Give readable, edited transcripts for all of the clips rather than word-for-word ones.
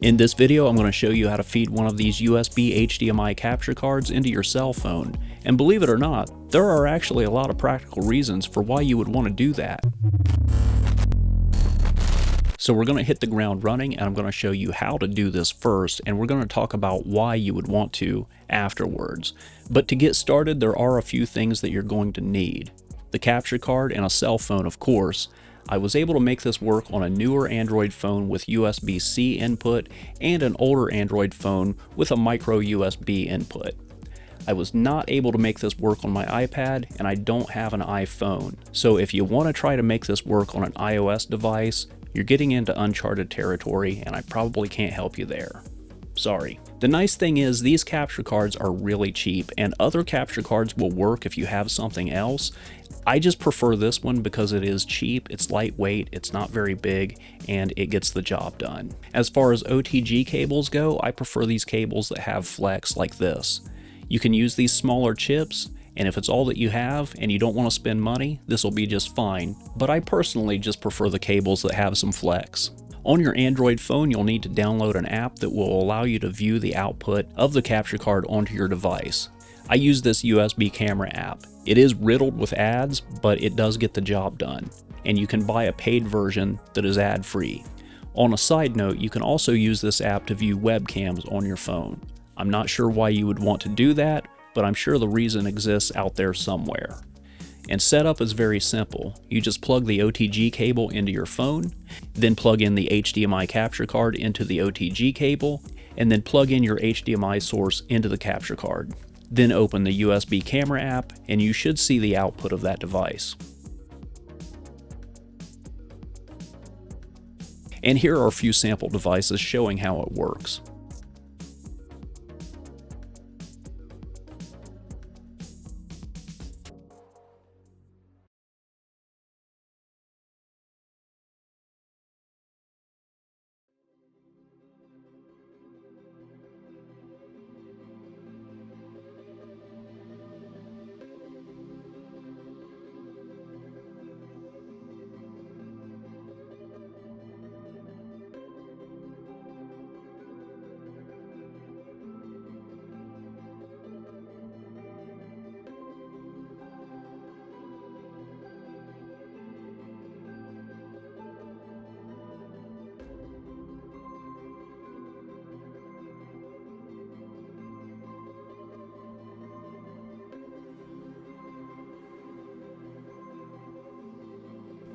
In this video, I'm going to show you how to feed one of these USB HDMI capture cards into your cell phone. And believe it or not, there are actually a lot of practical reasons for why you would want to do that. So we're going to hit the ground running, and I'm going to show you how to do this first, and we're going to talk about why you would want to afterwards. But to get started, there are a few things that you're going to need. The capture card and a cell phone, of course. I was able to make this work on a newer Android phone with USB-C input and an older Android phone with a micro USB input. I was not able to make this work on my iPad, and I don't have an iPhone. So if you want to try to make this work on an iOS device, you're getting into uncharted territory, and I probably can't help you there. Sorry. The nice thing is these capture cards are really cheap, and other capture cards will work if you have something else. I just prefer this one because it is cheap, it's lightweight, it's not very big, and it gets the job done. As far as OTG cables go, I prefer these cables that have flex like this. You can use these smaller chips, and if it's all that you have and you don't want to spend money, this will be just fine, but I personally just prefer the cables that have some flex. On your Android phone, you'll need to download an app that will allow you to view the output of the capture card onto your device. I use this USB camera app. It is riddled with ads, but it does get the job done, and you can buy a paid version that is ad-free. On a side note, you can also use this app to view webcams on your phone. I'm not sure why you would want to do that, but I'm sure the reason exists out there somewhere. And setup is very simple. You just plug the OTG cable into your phone, then plug in the HDMI capture card into the OTG cable, and then plug in your HDMI source into the capture card. Then open the USB camera app, and you should see the output of that device. And here are a few sample devices showing how it works.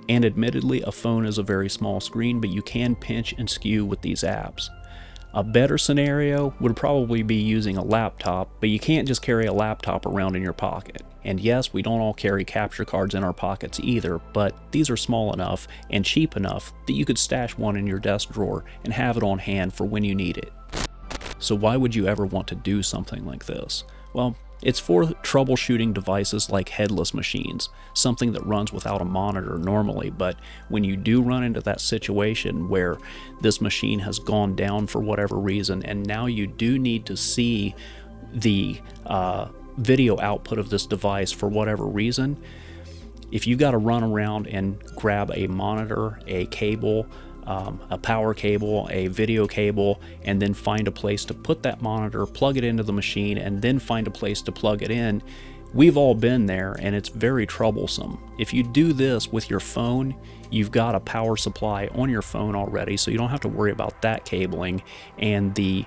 And admittedly, a phone is a very small screen, but you can pinch and skew with these apps. A better scenario would probably be using a laptop, but you can't just carry a laptop around in your pocket. And yes, we don't all carry capture cards in our pockets either, but these are small enough and cheap enough that you could stash one in your desk drawer and have it on hand for when you need it. So why would you ever want to do something like this? Well, it's for troubleshooting devices like headless machines, something that runs without a monitor normally, but when you do run into that situation where this machine has gone down for whatever reason, and now you do need to see the video output of this device for whatever reason, if you got to run around and grab a monitor, a cable, a power cable, a video cable, and then find a place to put that monitor, plug it into the machine, and then find a place to plug it in. We've all been there, and it's very troublesome. If you do this with your phone, you've got a power supply on your phone already, so you don't have to worry about that cabling, and the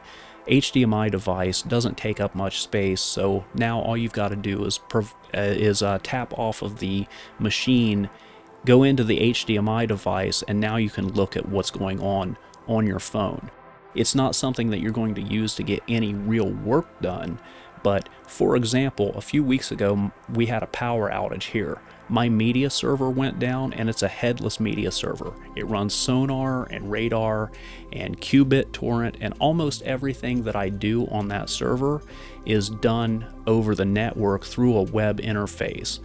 HDMI device doesn't take up much space, so now all you've got to do is tap off of the machine, go into the HDMI device, and now you can look at what's going on your phone. It's not something that you're going to use to get any real work done, but for example, a few weeks ago we had a power outage here. My media server went down, and it's a headless media server. It runs Sonar and Radar and Qubit Torrent, and almost everything that I do on that server is done over the network through a web interface.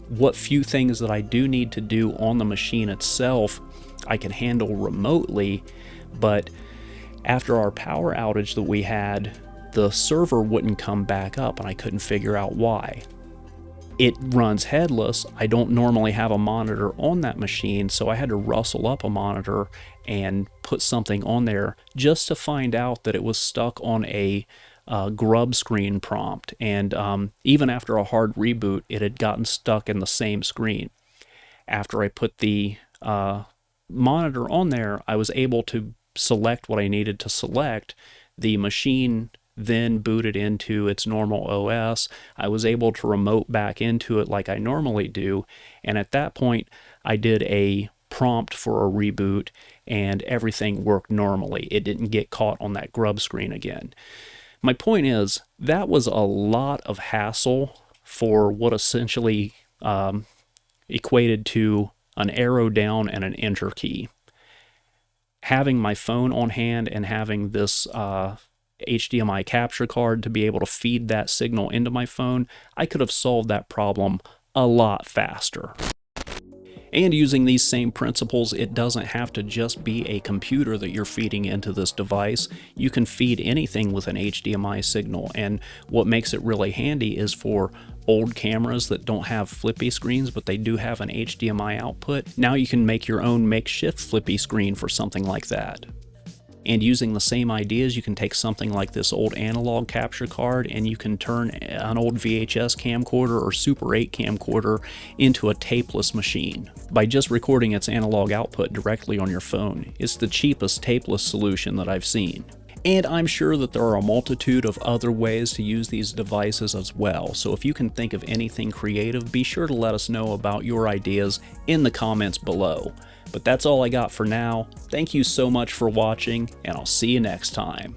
What few things that I do need to do on the machine itself, I can handle remotely, but after our power outage that we had, the server wouldn't come back up, and I couldn't figure out why. It runs headless. I don't normally have a monitor on that machine, so I had to rustle up a monitor and put something on there just to find out that it was stuck on a grub screen prompt. And even after a hard reboot, it had gotten stuck in the same screen. After I put the monitor on there, I was able to select what I needed to select. The machine then booted into its normal OS. I was able to remote back into it like I normally do, and at that point I did a prompt for a reboot and everything worked normally. It didn't get caught on that grub screen again. My point is, that was a lot of hassle for what essentially equated to an arrow down and an enter key. Having my phone on hand and having this HDMI capture card to be able to feed that signal into my phone, I could have solved that problem a lot faster. And using these same principles, it doesn't have to just be a computer that you're feeding into this device. You can feed anything with an HDMI signal, and what makes it really handy is for old cameras that don't have flippy screens, but they do have an HDMI output. Now you can make your own makeshift flippy screen for something like that. And using the same ideas, you can take something like this old analog capture card and you can turn an old VHS camcorder or Super 8 camcorder into a tapeless machine by just recording its analog output directly on your phone. It's the cheapest tapeless solution that I've seen. And I'm sure that there are a multitude of other ways to use these devices as well, so if you can think of anything creative, be sure to let us know about your ideas in the comments below. But that's all I got for now. Thank you so much for watching, and I'll see you next time.